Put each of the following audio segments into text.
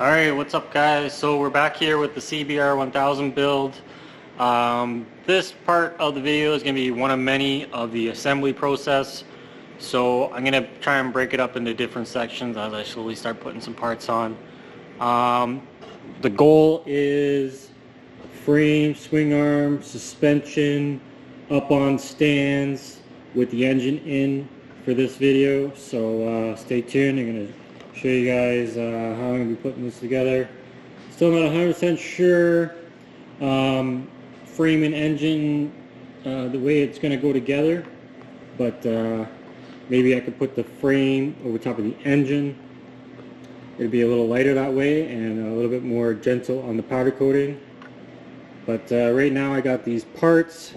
Alright, what's up guys? So we're back here with the CBR 1000 build. This part of the video is going to be one of many of the assembly process. So I'm going to try and break it up into different sections as I slowly start putting some parts on. The goal is frame, swing arm, suspension, up on stands with the engine in for this video. So stay tuned. I'm going to show you guys how I'm going to be putting this together. Still not 100% sure frame and engine the way it's going to go together, but maybe I could put the frame over top of the engine. It'd be a little lighter that way and a little bit more gentle on the powder coating. But right now I got these parts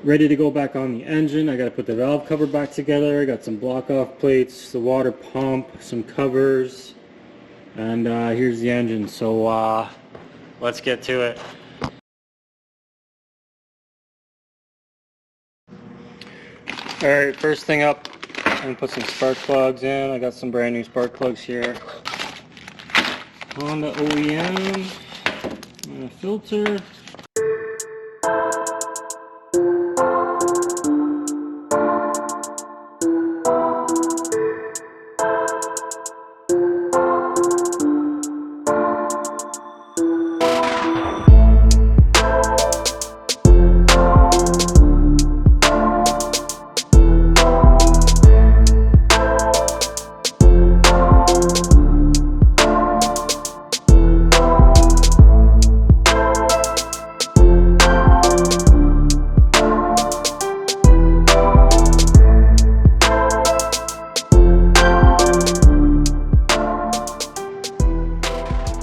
ready to go back on the engine. I got to put the valve cover back together. I got some block off plates, the water pump, some covers, and here's the engine. So let's get to it. Alright, first thing up, I'm going to put some spark plugs in. I got some brand new spark plugs here. On the OEM, and a filter.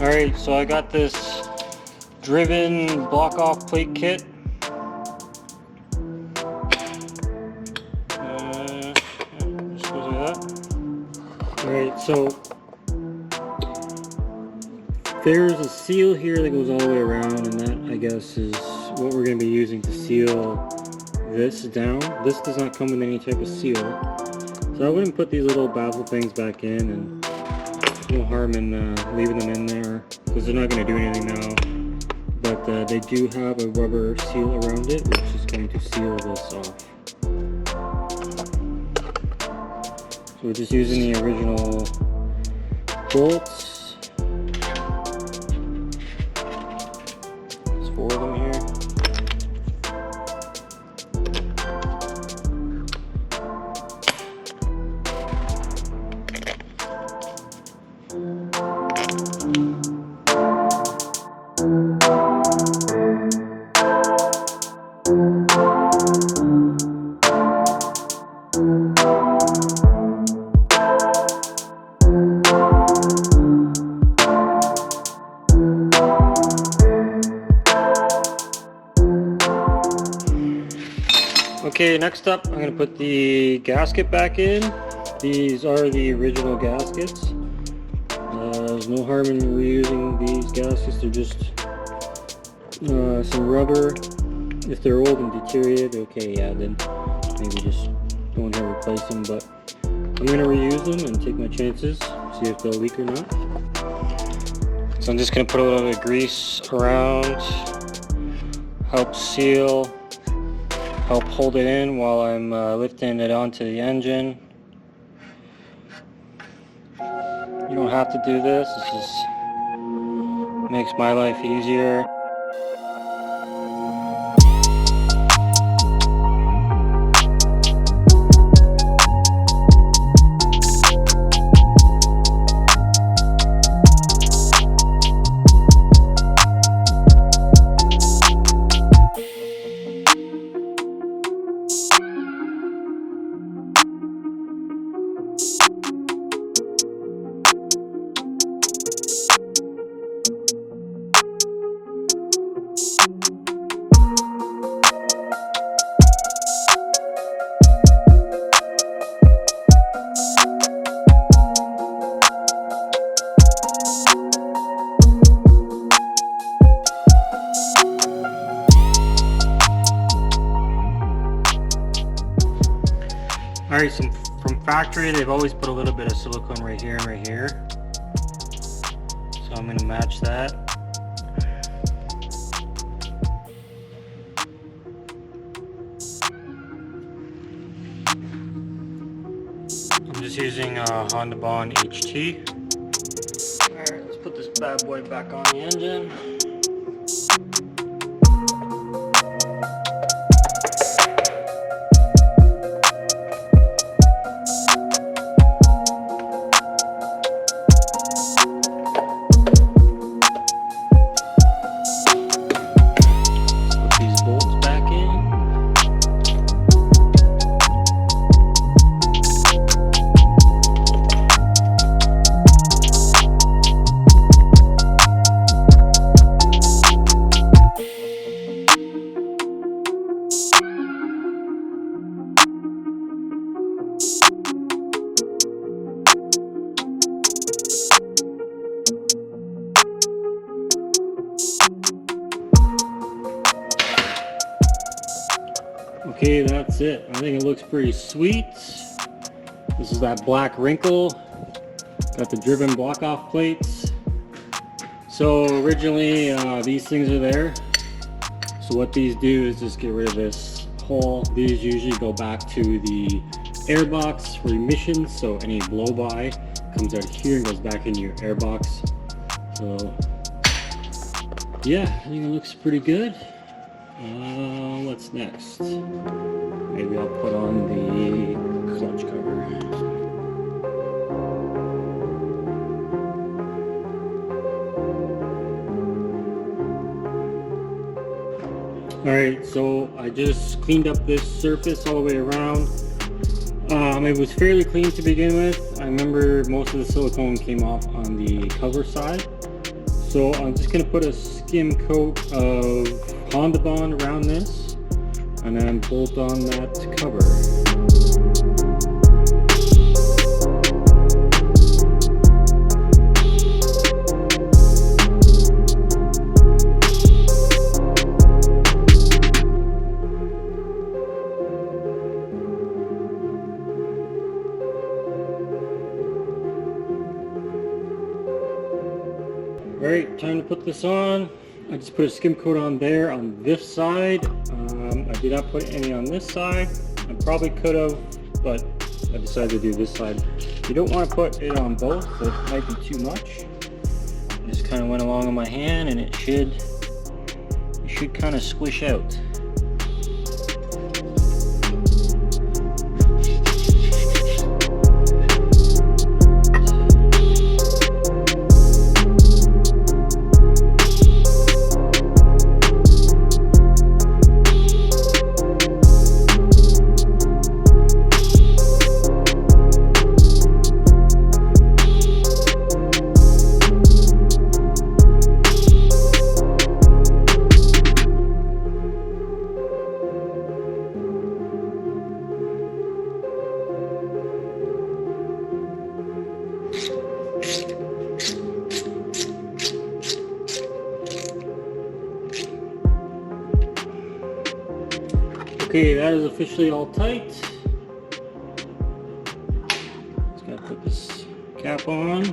Alright, so I got this driven block off plate kit. Just goes like that. Alright, so there's a seal here that goes all the way around, and that I guess is what we're going to be using to seal this down. This does not come with any type of seal, so I wouldn't put these little baffle things back in, and no harm in leaving them in there because they're not going to do anything now. But they do have a rubber seal around it, which is going to seal this off. So we're just using the original bolts. There's 4 of them here. Okay, next up I'm going to put the gasket back in. These are the original gaskets. There's no harm in reusing these gaskets. They're just some rubber. If they're old and deteriorated, okay, yeah, then maybe just go and replace them. But I'm going to reuse them and take my chances, see if they'll leak or not. So I'm just going to put a little bit of grease around, help seal, help hold it in while I'm lifting it onto the engine. You don't have to do this, it just makes my life easier. Alright, so from factory they've always put a little bit of silicone right here and right here. So I'm going to match that. I'm just using a Honda Bond HT. Alright, let's put this bad boy back on the engine. Okay, that's it. I think it looks pretty sweet. This is that black wrinkle. Got the driven block off plates. So originally these things are there. So what these do is just get rid of this hole. These usually go back to the airbox for emissions. So any blow by comes out here and goes back into your airbox. So yeah, I think it looks pretty good. What's next? Maybe I'll put on the clutch cover. Alright, so I just cleaned up this surface all the way around. It was fairly clean to begin with. I remember most of the silicone came off on the cover side. So I'm just going to put a skim coat of Honda Bond around this and then bolt on that cover. Alright, time to put this on. I just put a skim coat on there on this side. I did not put any on this side. I probably could have, but I decided to do this side. You don't want to put it on both, so it might be too much. I just kind of went along on my hand and it should kind of squish out. Okay, that is officially all tight. Just gotta put this cap on.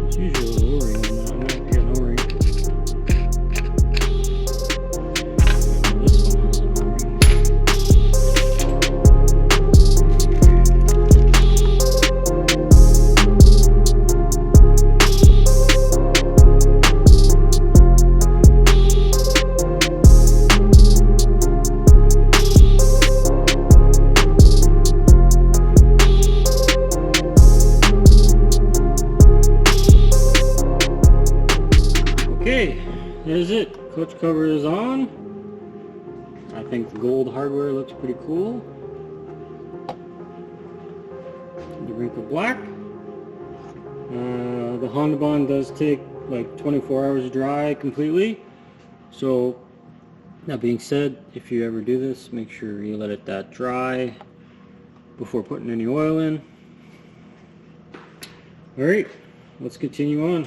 It's usually a O-ring on that. I might be an O-ring. Okay, there's it. Clutch cover is on. I think the gold hardware looks pretty cool. The wrinkle black. The Honda Bond does take like 24 hours to dry completely. So that being said, if you ever do this, make sure you let it that dry before putting any oil in. Alright, let's continue on.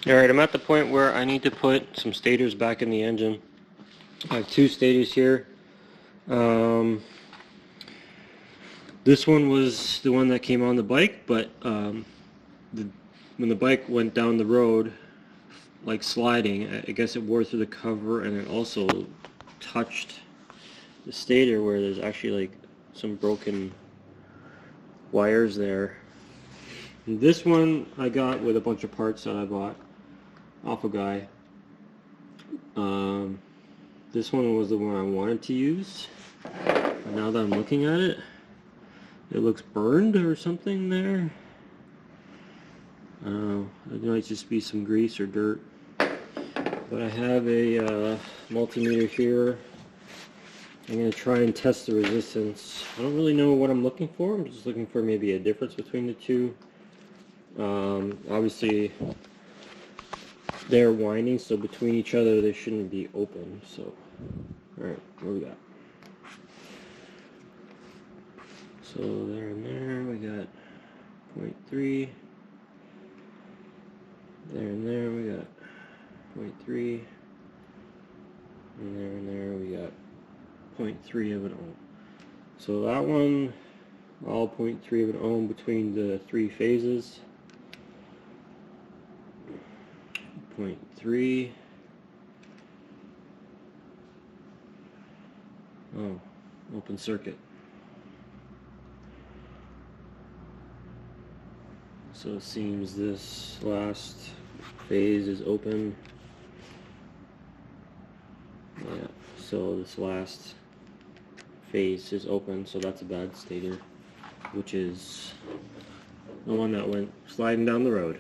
Alright, I'm at the point where I need to put some stators back in the engine. I have two stators here. This one was the one that came on the bike, but when the bike went down the road, like sliding, I guess it wore through the cover, and it also touched the stator where there's actually like some broken wires there. And this one I got with a bunch of parts that I bought off a guy. This one was the one I wanted to use, but now that I'm looking at it, it looks burned or something there. I don't know, it might just be some grease or dirt. But I have a multimeter here. I'm going to try and test the resistance. I don't really know what I'm looking for. I'm just looking for maybe a difference between the two. Obviously they're winding, so between each other they shouldn't be open. So, alright, what we got? So there and there we got 0.3. There and there we got 0.3. And there we got 0.3 of an ohm. So that one, all 0.3 of an ohm between the three phases. 0.3. Oh, open circuit. So it seems this last phase is open. Yeah, so this last phase is open, so that's a bad stator, which is the one that went sliding down the road.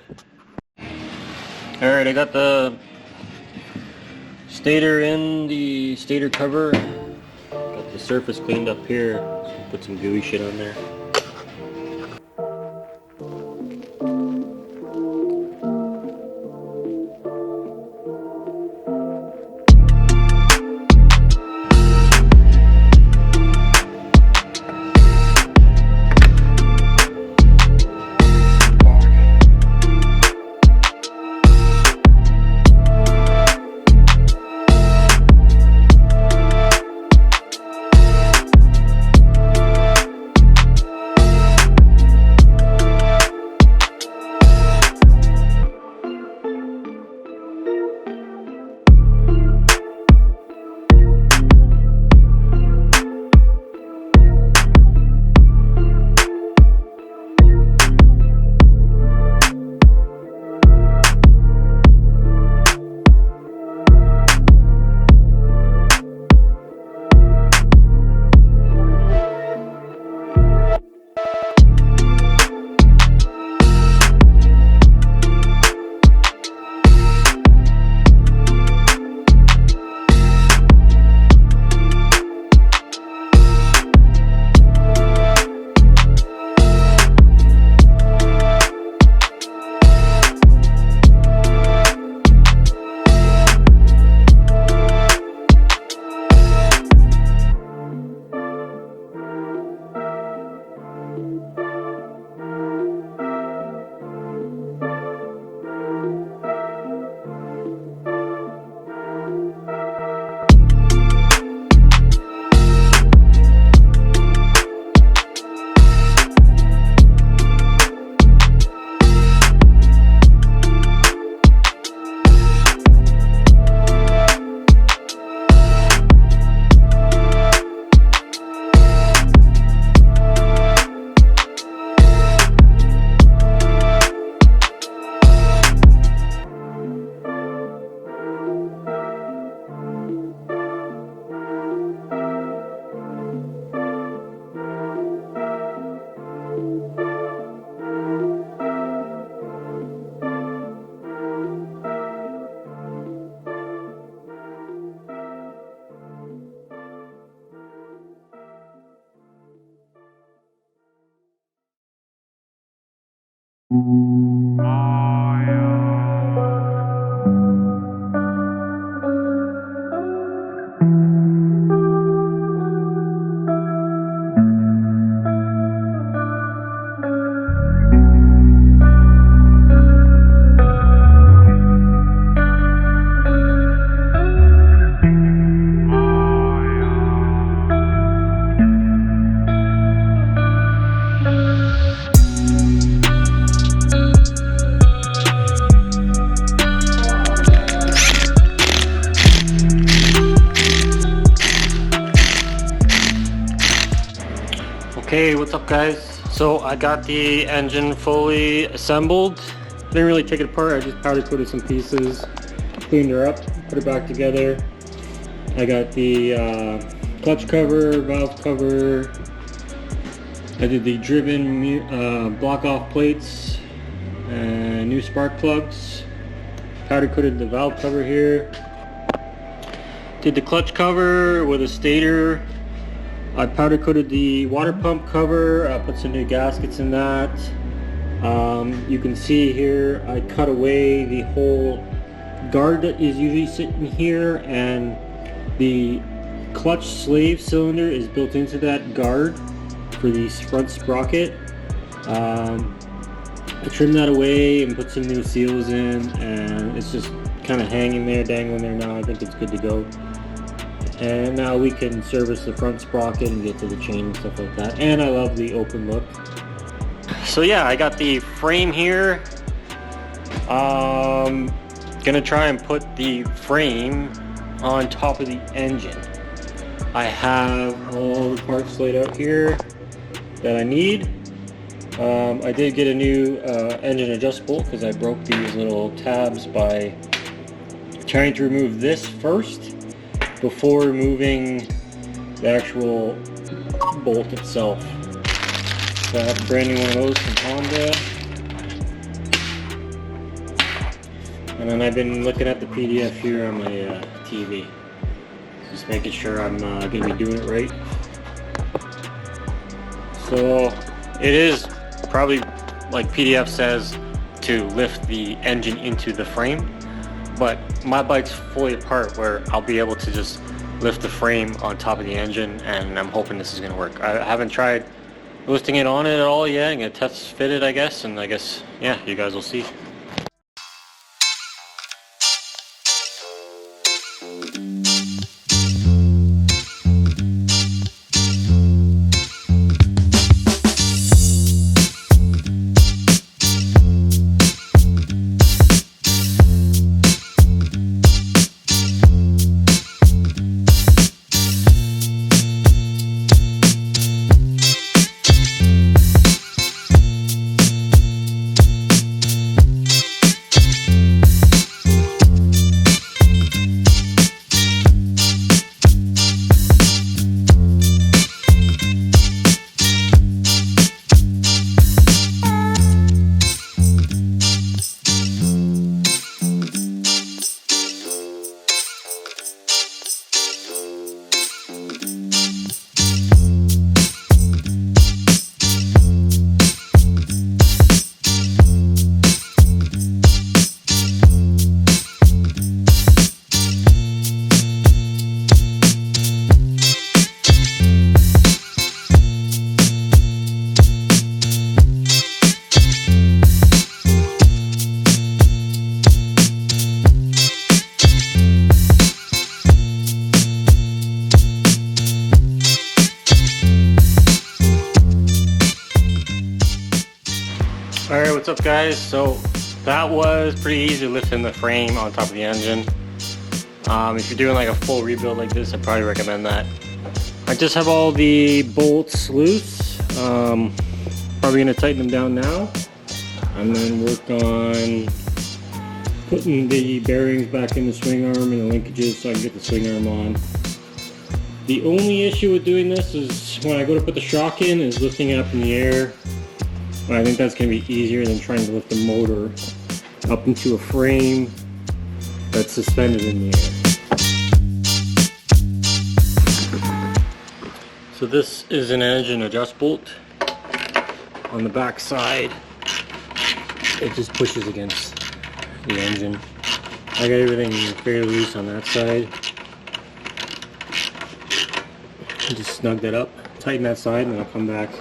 Alright, I got the stator in the stator cover. Got the surface cleaned up here. So put some gooey shit on there. Okay, what's up guys? So I got the engine fully assembled. Didn't really take it apart, I just powder coated some pieces, cleaned her up, put it back together. I got the clutch cover, valve cover. I did the driven block off plates and new spark plugs. Powder coated the valve cover here. Did the clutch cover with a Stator. I powder coated the water pump cover. I put some new gaskets in that. You can see here I cut away the whole guard that is usually sitting here, and the clutch slave cylinder is built into that guard for the front sprocket. I trimmed that away and put some new seals in, and it's just kind of hanging there, dangling there now. I think it's good to go. And now we can service the front sprocket and get to the chain and stuff like that. And I love the open look. So yeah, I got the frame here. Gonna try and put the frame on top of the engine. I have all the parts laid out here that I need. I did get a new engine adjust bolt because I broke these little tabs by trying to remove this first before removing the actual bolt itself. So I have a brand new one of those from Honda. And then I've been looking at the PDF here on my TV. Just making sure I'm going to be doing it right. So it is probably, like PDF says, to lift the engine into the frame. But my bike's fully apart where I'll be able to just lift the frame on top of the engine, and I'm hoping this is going to work. I haven't tried lifting it on it at all yet. I'm going to test fit it, I guess, and I guess, yeah, you guys will see. Alright, what's up guys? So that was pretty easy lifting the frame on top of the engine. If you're doing like a full rebuild like this, I'd probably recommend that. I just have all the bolts loose. Probably going to tighten them down now and then work on putting the bearings back in the swing arm and the linkages so I can get the swing arm on. The only issue with doing this is when I go to put the shock in is lifting it up in the air. I think that's going to be easier than trying to lift the motor up into a frame that's suspended in the air. So this is an engine adjust bolt. On the back side, it just pushes against the engine. I got everything fairly loose on that side. Just snug that up, tighten that side, and then I'll come back,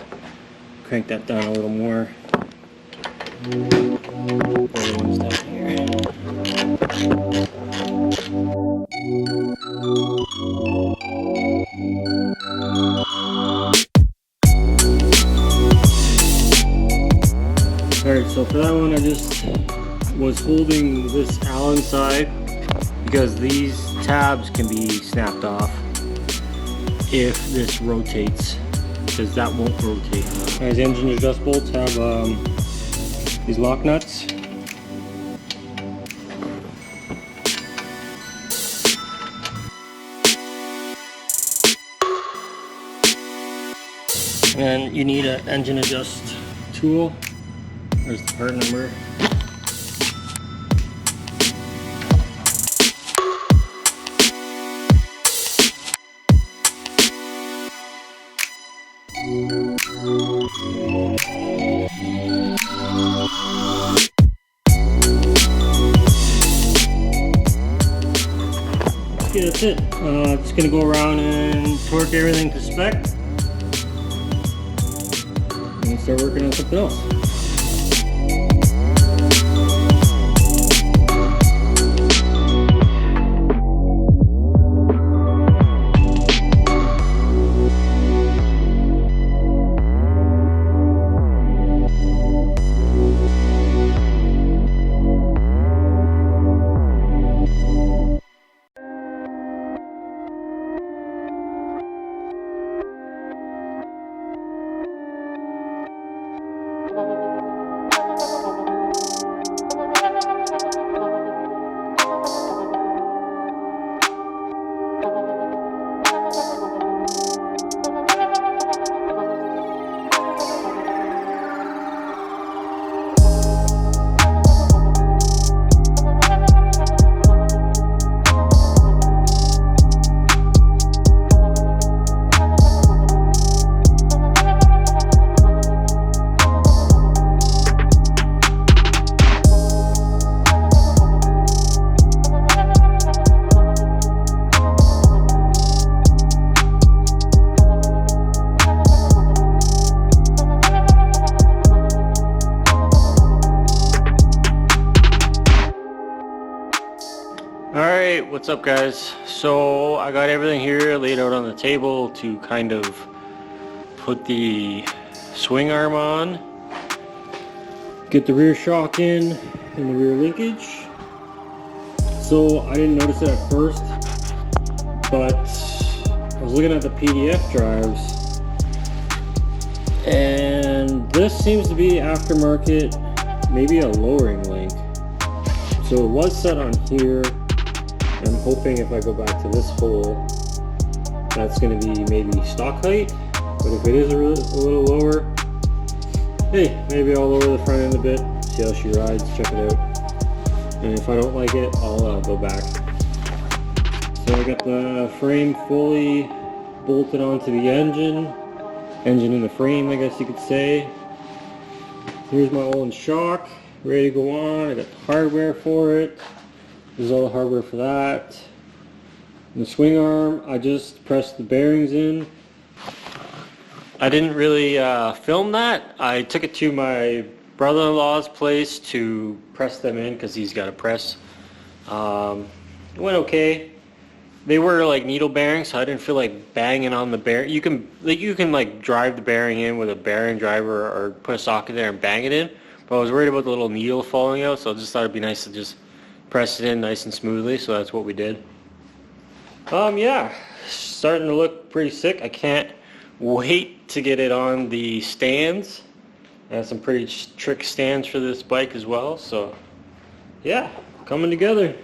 crank that down a little more. Alright, so for that one I just was holding this Allen side because these tabs can be snapped off if this rotates. because that won't rotate. Alright, the engine adjust bolts have these lock nuts. And you need an engine adjust tool. There's the part number. Okay, that's it. Just gonna go around and torque everything to spec and start working on something else. Alright, what's up guys? So I got everything here laid out on the table to kind of put the swing arm on, get the rear shock in and the rear linkage. So I didn't notice it at first, but I was looking at the PDF drives and this seems to be aftermarket, maybe a lowering link. So it was set on here. I'm hoping if I go back to this hole, that's going to be maybe stock height, but if it is a little lower, hey, maybe I'll lower the front end a bit, see how she rides, check it out, and if I don't like it, I'll go back. So I got the frame fully bolted onto the engine in the frame, I guess you could say. Here's my Olin shock, ready to go on. I got the hardware for it. This is all the hardware for that. And the swing arm, I just pressed the bearings in. I didn't really film that. I took it to my brother-in-law's place to press them in because he's got a press. It went okay. They were like needle bearings, so I didn't feel like banging on the bearing. You can like drive the bearing in with a bearing driver or put a socket there and bang it in. But I was worried about the little needle falling out, so I just thought it'd be nice to just press it in nice and smoothly, so that's what we did. Yeah, starting to look pretty sick. I can't wait to get it on the stands. I have some pretty trick stands for this bike as well, so yeah, coming together.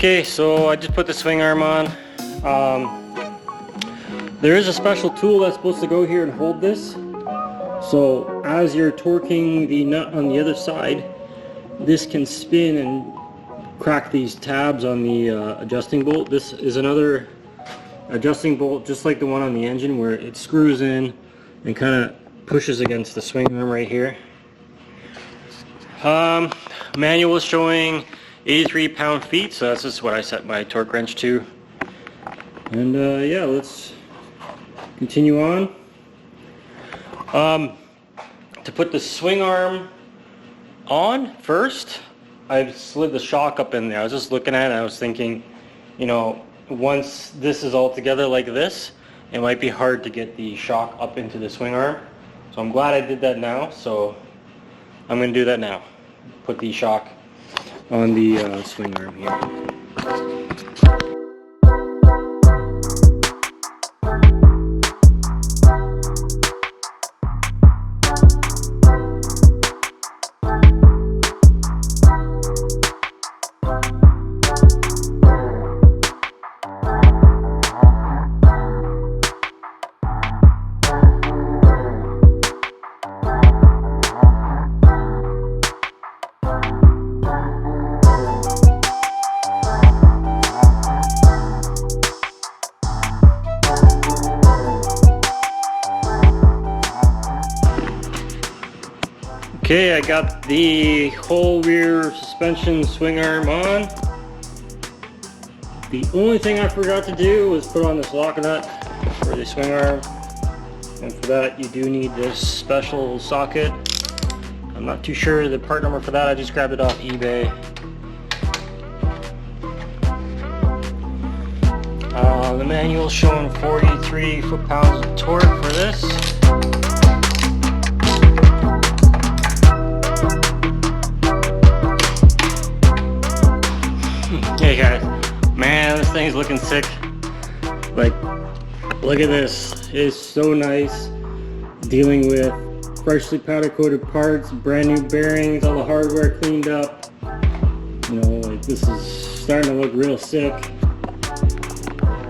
Okay, so I just put the swing arm on. There is a special tool that's supposed to go here and hold this. So as you're torquing the nut on the other side, this can spin and crack these tabs on the adjusting bolt. This is another adjusting bolt just like the one on the engine, where it screws in and kind of pushes against the swing arm right here. Manual is showing 83 pound-feet, so that's just what I set my torque wrench to. And yeah, let's continue on. To put the swing arm on first, I've slid the shock up in there. I was just looking at it and I was thinking, you know, once this is all together like this, it might be hard to get the shock up into the swing arm. So I'm glad I did that now, so I'm going to do that now. Put the shock on the swing arm here. Okay, I got the whole rear suspension swing arm on. The only thing I forgot to do was put on this lock nut for the swing arm. And for that you do need this special socket. I'm not too sure the part number for that, I just grabbed it off eBay. The manual showing 43 foot-pounds of torque for this. Hey guys, man, this thing's looking sick. Like, look at this. It's so nice dealing with freshly powder coated parts, brand new bearings, all the hardware cleaned up. You know, like, this is starting to look real sick.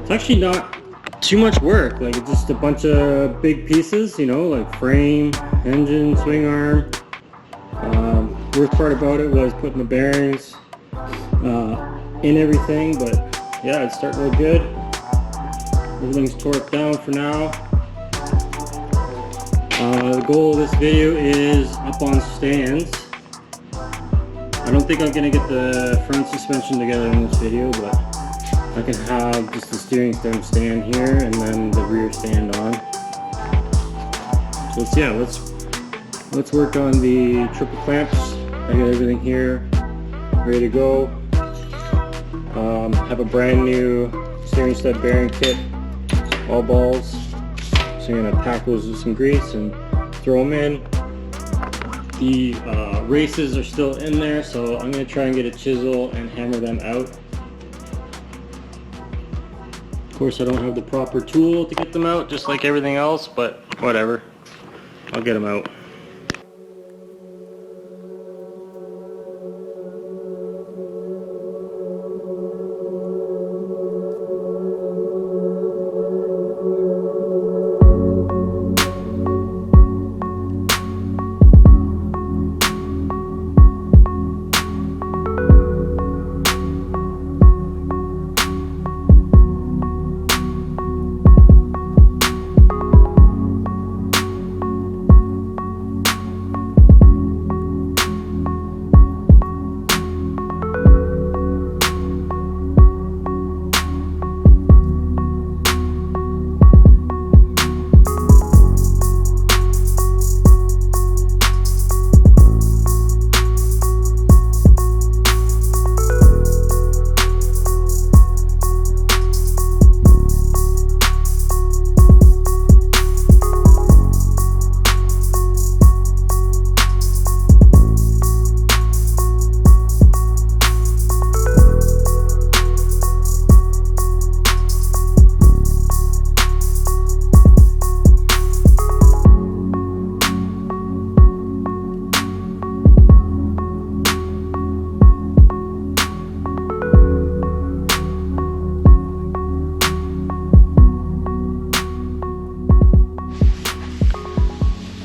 It's actually not too much work. Like, it's just a bunch of big pieces, you know, like frame, engine, swing arm. Worst part about it was putting the bearings in everything, but yeah, it's starting to look good. Everything's torqued down for now. The goal of this video is up on stands. I don't think I'm gonna get the front suspension together in this video, but I can have just the steering stem stand here and then the rear stand on. So let's work on the triple clamps. I got everything here ready to go. Have a brand new steering stud bearing kit, all balls. So I'm gonna pack those with some grease and throw them in. The races are still in there, so I'm gonna try and get a chisel and hammer them out. Of course, I don't have the proper tool to get them out, just like everything else, but whatever. I'll get them out.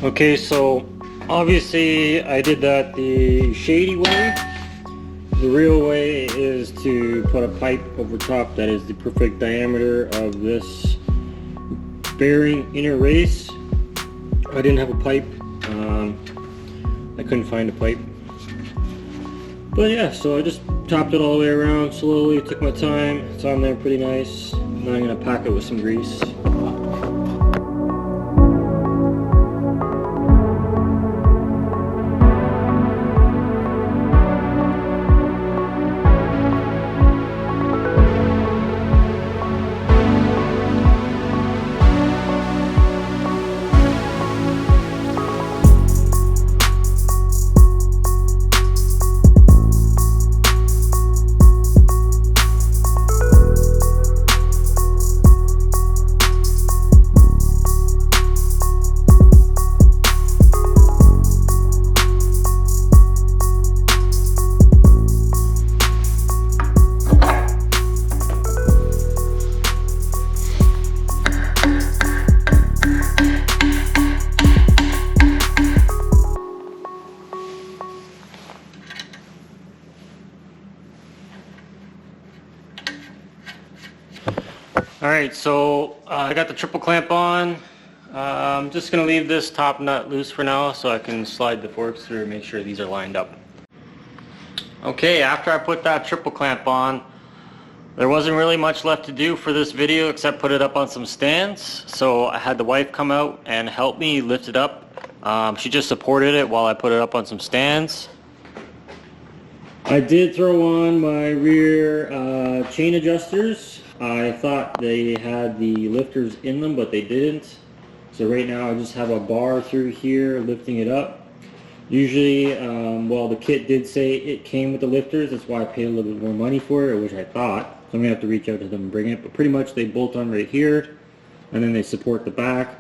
Okay, so obviously I did that the shady way. The real way is to put a pipe over top that is the perfect diameter of this bearing inner race. I didn't have a pipe. I couldn't find a pipe. But yeah, so I just topped it all the way around slowly, took my time. It's on there pretty nice. Now I'm going to pack it with some grease. Alright, so I got the triple clamp on. I'm just going to leave this top nut loose for now so I can slide the forks through and make sure these are lined up. Okay, after I put that triple clamp on, there wasn't really much left to do for this video except put it up on some stands. So I had the wife come out and help me lift it up. She just supported it while I put it up on some stands. I did throw on my rear chain adjusters. I thought they had the lifters in them, but they didn't. So right now I just have a bar through here lifting it up. Usually, well, the kit did say it came with the lifters. That's why I paid a little bit more money for it, which I thought. So I'm going to have to reach out to them and bring it. But pretty much they bolt on right here, and then they support the back.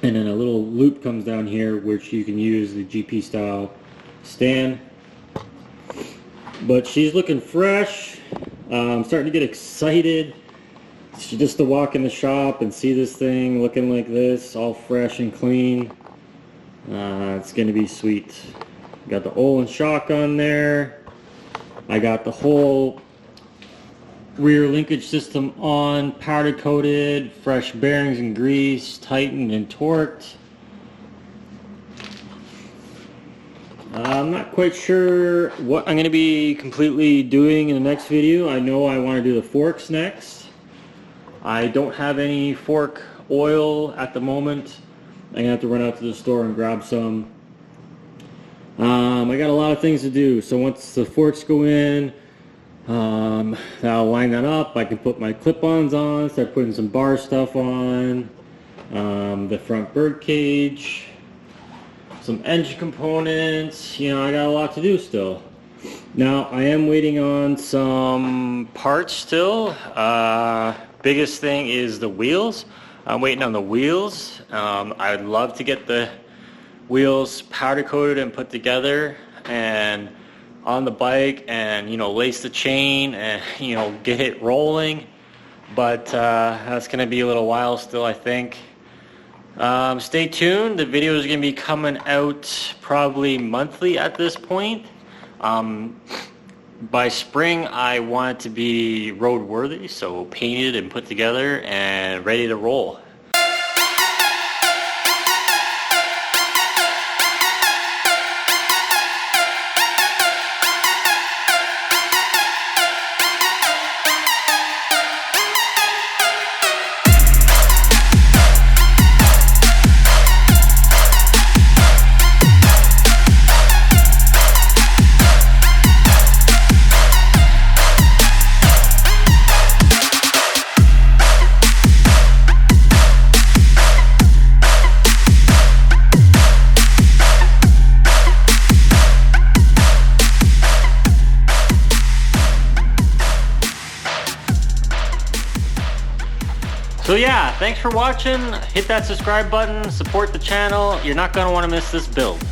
And then a little loop comes down here, which you can use the GP style stand. But she's looking fresh. I'm starting to get excited just to walk in the shop and see this thing looking like this, all fresh and clean. It's going to be sweet. Got the Olin shock on there. I got the whole rear linkage system on, powder coated, fresh bearings and grease, tightened and torqued. I'm not quite sure what I'm going to be completely doing in the next video. I know I want to do the forks next. I don't have any fork oil at the moment. I'm going to have to run out to the store and grab some. I got a lot of things to do. So once the forks go in, I'll line that up. I can put my clip-ons on, start putting some bar stuff on, the front bird cage, some engine components. You know, I got a lot to do still. Now I am waiting on some parts still. Biggest thing is the wheels. I'm waiting on the wheels. I'd love to get the wheels powder coated and put together and on the bike, and you know, lace the chain and you know, get it rolling. But that's going to be a little while still, I think. Stay tuned. The video is going to be coming out probably monthly at this point. By spring I want it to be roadworthy, so painted and put together and ready to roll. So yeah, thanks for watching. Hit that subscribe button, support the channel. You're not going to want to miss this build.